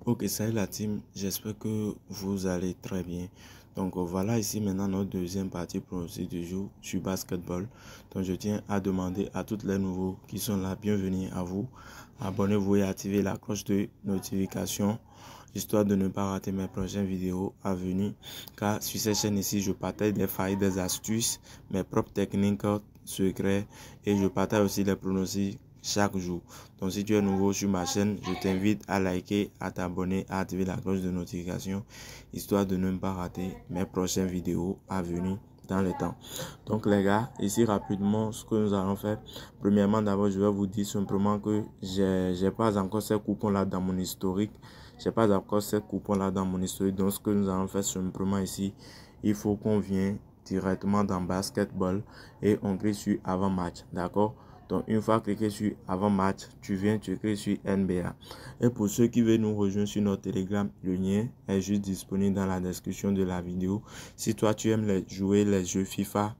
Ok, salut la team, j'espère que vous allez très bien. Donc voilà ici maintenant notre deuxième partie pronostic du jour sur basketball. Donc je tiens à demander à tous les nouveaux qui sont là, bienvenue à vous. Abonnez-vous et activez la cloche de notification histoire de ne pas rater mes prochaines vidéos à venir. Car sur cette chaîne ici, je partage des failles, des astuces, mes propres techniques, secrets et je partage aussi les pronostics chaque jour. Donc si tu es nouveau sur ma chaîne, je t'invite à liker, à t'abonner, à activer la cloche de notification histoire de ne pas rater mes prochaines vidéos à venir dans le temps. Donc les gars, ici rapidement ce que nous allons faire. Premièrement, d'abord je vais vous dire simplement que j'ai pas encore ces coupons là dans mon historique. J'ai pas encore ces coupons là dans mon historique. Donc ce que nous allons faire simplement ici, il faut qu'on vienne directement dans basketball et on clique sur avant match, d'accord? Donc, une fois cliqué sur avant-match, tu cliques sur NBA. Et pour ceux qui veulent nous rejoindre sur notre Telegram, le lien est juste disponible dans la description de la vidéo. Si toi, tu aimes jouer les jeux FIFA,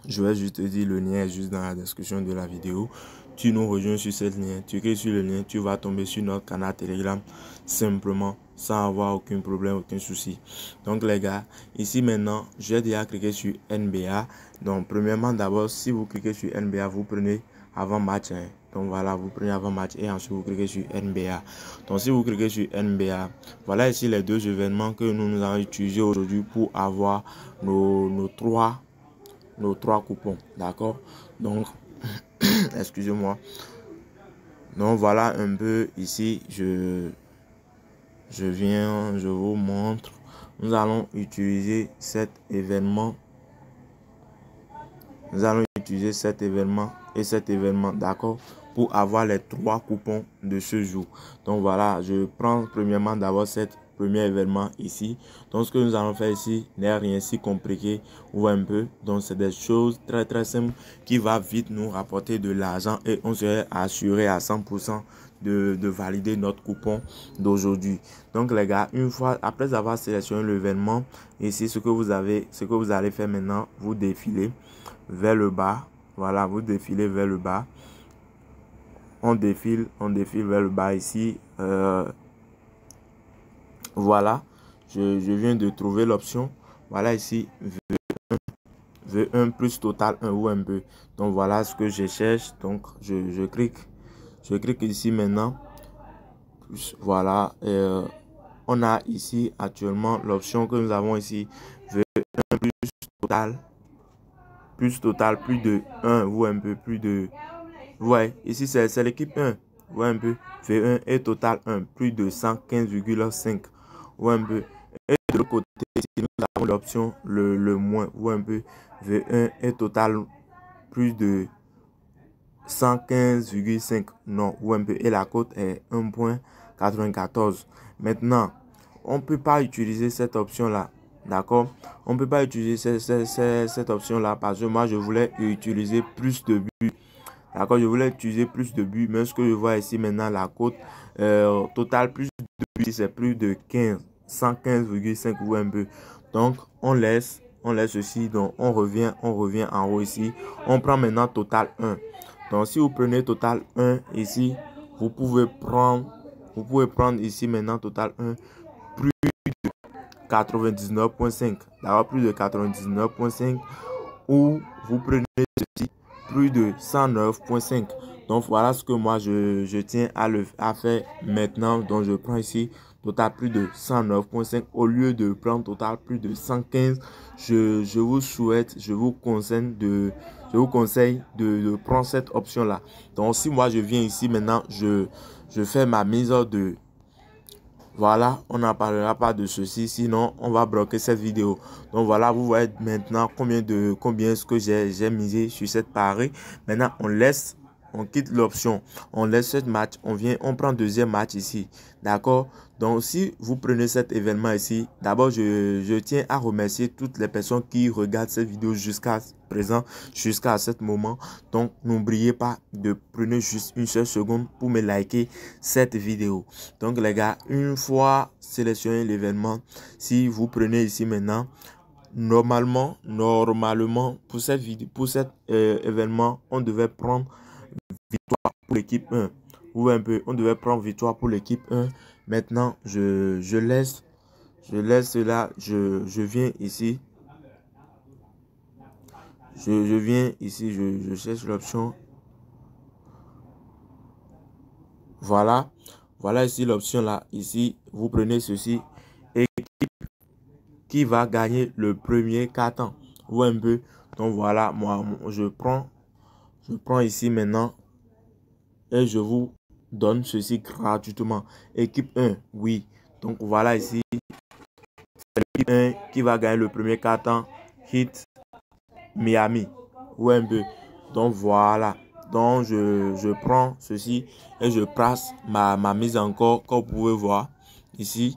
je vais juste te dire, le lien est juste dans la description de la vidéo. Tu nous rejoins sur ce lien, tu cliques sur le lien, tu vas tomber sur notre canal Telegram simplement sans avoir aucun problème, aucun souci. Donc les gars, ici maintenant, j'ai déjà cliqué sur NBA. Donc premièrement d'abord, si vous cliquez sur NBA, vous prenez avant match. Donc voilà, vous prenez avant match et ensuite vous cliquez sur NBA. Donc si vous cliquez sur NBA, voilà ici les deux événements que nous allons utiliser aujourd'hui pour avoir nos trois coupons, d'accord? Donc excusez-moi. Donc voilà un peu ici, je vous montre. Nous allons utiliser cet événement. Nous allons utiliser cet événement et cet événement, d'accord, pour avoir les trois coupons de ce jour. Donc voilà, je prends premièrement d'abord cet premier événement ici. Donc ce que nous allons faire ici n'est rien si compliqué ou un peu. Donc c'est des choses très simples qui va vite nous rapporter de l'argent et on serait assuré à 100% de valider notre coupon d'aujourd'hui. Donc les gars, une fois après avoir sélectionné l'événement, ici ce que vous allez faire maintenant, vous défilez vers le bas. Voilà, vous défilez vers le bas. On défile vers le bas ici. Voilà, je viens de trouver l'option. Voilà ici, V1 plus total 1 ou un peu. Donc voilà ce que je cherche. Donc je clique ici maintenant. Voilà, on a ici actuellement l'option que nous avons ici, V1 plus total plus de 1 ou un peu plus de. Ouais, ici c'est l'équipe 1. Ouais, un peu. V1 et total 1, plus de 115,5. Ouais, un peu. Et de l'autre côté, ici, nous avons l'option le moins. Ouais, un peu. V1 et total plus de 115,5. Non, ouais, un peu. Et la cote est 1,94. Maintenant, on ne peut pas utiliser cette option-là. D'accord? On ne peut pas utiliser cette option-là parce que moi, je voulais utiliser plus de buts. D'accord, je voulais utiliser plus de buts, mais ce que je vois ici maintenant, la cote totale plus de buts, c'est plus de 115,5 ou un peu. Donc, on laisse ceci, donc on revient en haut ici. On prend maintenant total 1. Donc, si vous prenez total 1 ici, vous pouvez prendre ici maintenant total 1 plus de 99,5. D'accord, plus de 99,5 ou vous prenez ceci plus de 109,5. Donc voilà ce que moi je tiens à faire maintenant. Donc je prends ici total plus de 109,5 au lieu de prendre total plus de 115. Je vous souhaite, je vous conseille de prendre cette option là. Donc si moi je viens ici maintenant, je fais ma mise de. Voilà, on n'en parlera pas de ceci, sinon on va bloquer cette vidéo. Donc voilà, vous voyez maintenant combien est-ce que j'ai misé sur cette pari. Maintenant, on quitte l'option, on laisse ce match, on prend deuxième match ici. D'accord? Donc si vous prenez cet événement ici, d'abord je tiens à remercier toutes les personnes qui regardent cette vidéo jusqu'à présent, jusqu'à ce moment. Donc n'oubliez pas de prendre juste une seule seconde pour me liker cette vidéo. Donc les gars, une fois sélectionné l'événement, si vous prenez ici maintenant, normalement pour cet événement, on devait prendre victoire pour l'équipe 1. Vous voyez un peu, on devait prendre victoire pour l'équipe 1. Maintenant, je laisse cela. Je viens ici. Je viens ici, je cherche l'option. Voilà. Voilà ici l'option là. Ici, vous prenez ceci. Équipe qui va gagner le premier carton. Vous voyez un peu. Donc voilà, moi, je prends ici maintenant. Et je vous donne ceci gratuitement. Équipe 1, oui. Donc voilà ici. L'équipe 1 qui va gagner le premier carton. Heat Miami. Ouais, un peu. Donc voilà. Donc je prends ceci et je place ma mise encore. Comme vous pouvez voir ici.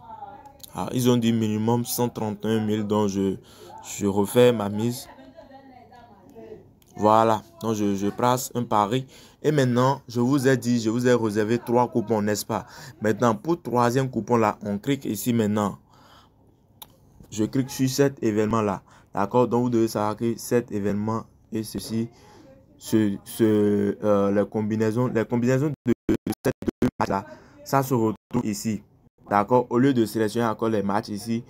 Ah, ils ont dit minimum 131 000. Donc je refais ma mise. Voilà, donc je place un pari. Et maintenant, je vous ai dit, je vous ai réservé 3 coupons, n'est-ce pas? Maintenant, pour troisième coupon là, on clique ici maintenant. Je clique sur cet événement là. D'accord? Donc vous devez savoir que cet événement et ceci, les combinaisons de ces deux matchs là, ça se retrouve ici. D'accord? Au lieu de sélectionner encore les matchs ici,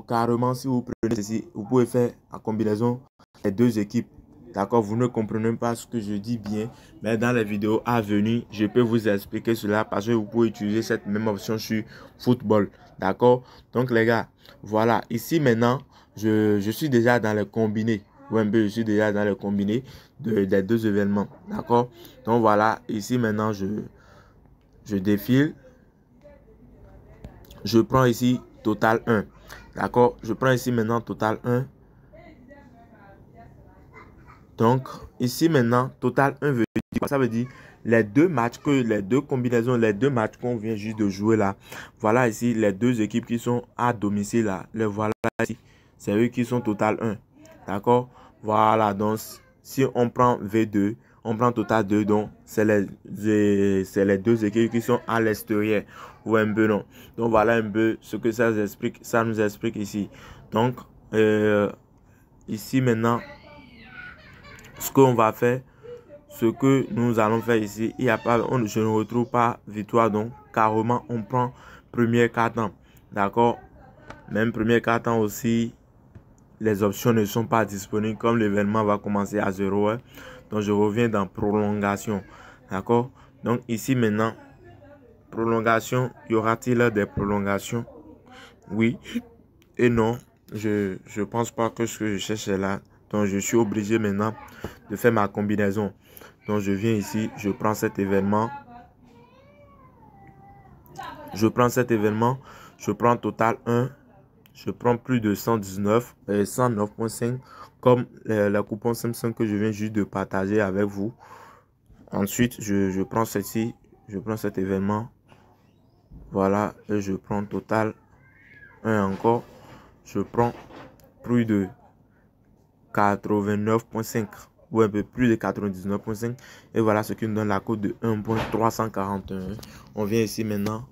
carrément, si vous prenez ceci, vous pouvez faire la combinaison des deux équipes. D'accord, vous ne comprenez pas ce que je dis bien, mais dans les vidéos à venir, je peux vous expliquer cela parce que vous pouvez utiliser cette même option sur football. D'accord, donc les gars, voilà, ici maintenant, je suis déjà dans les combinés. Je suis déjà dans les combinés des deux événements. D'accord, donc voilà, ici maintenant, je défile. Je prends ici total 1. D'accord, je prends ici maintenant total 1. Donc, ici maintenant, total 1 veut dire quoi? Ça veut dire les deux matchs, les deux combinaisons, les deux matchs qu'on vient juste de jouer là. Voilà ici les deux équipes qui sont à domicile là. Les voilà ici. C'est eux qui sont total 1. D'accord? Voilà, donc si on prend V2, on prend total 2, donc c'est les deux équipes qui sont à l'extérieur. Ou un peu non. Donc voilà un peu ce que ça nous explique ici. Donc, ici maintenant, ce qu'on va faire, ce que nous allons faire ici, il y a pas, je ne retrouve pas victoire, donc carrément on prend premier carton. D'accord, même premier carton aussi, les options ne sont pas disponibles comme l'événement va commencer à 0 heure. Donc je reviens dans prolongation. D'accord, donc ici maintenant, prolongation, y aura-t-il des prolongations? Oui et non. Je pense pas que ce que je cherche est là. Donc je suis obligé maintenant de faire ma combinaison. Donc je viens ici, je prends cet événement. Je prends total 1. Je prends plus de 109.5 comme la coupon Samsung que je viens juste de partager avec vous. Ensuite, je prends ceci, je prends cet événement. Voilà, et je prends total 1 encore. Je prends plus de 89.5 ou un peu plus de 99.5 et voilà ce qui nous donne la cote de 1.341. On vient ici maintenant,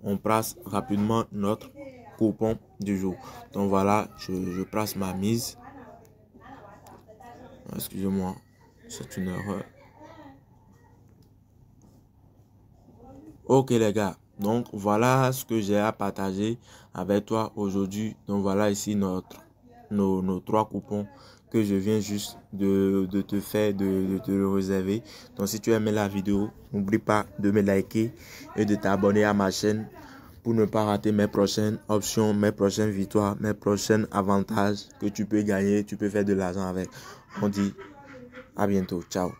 on place rapidement notre coupon du jour. Donc voilà, je place ma mise. Excusez-moi, c'est une erreur. Ok les gars, donc voilà ce que j'ai à partager avec toi aujourd'hui. Donc voilà ici nos 3 coupons que je viens juste de te faire, de te le réserver. Donc si tu as aimé la vidéo, n'oublie pas de me liker et de t'abonner à ma chaîne pour ne pas rater mes prochaines options, mes prochaines victoires, mes prochains avantages que tu peux gagner, tu peux faire de l'argent avec. On dit à bientôt, ciao.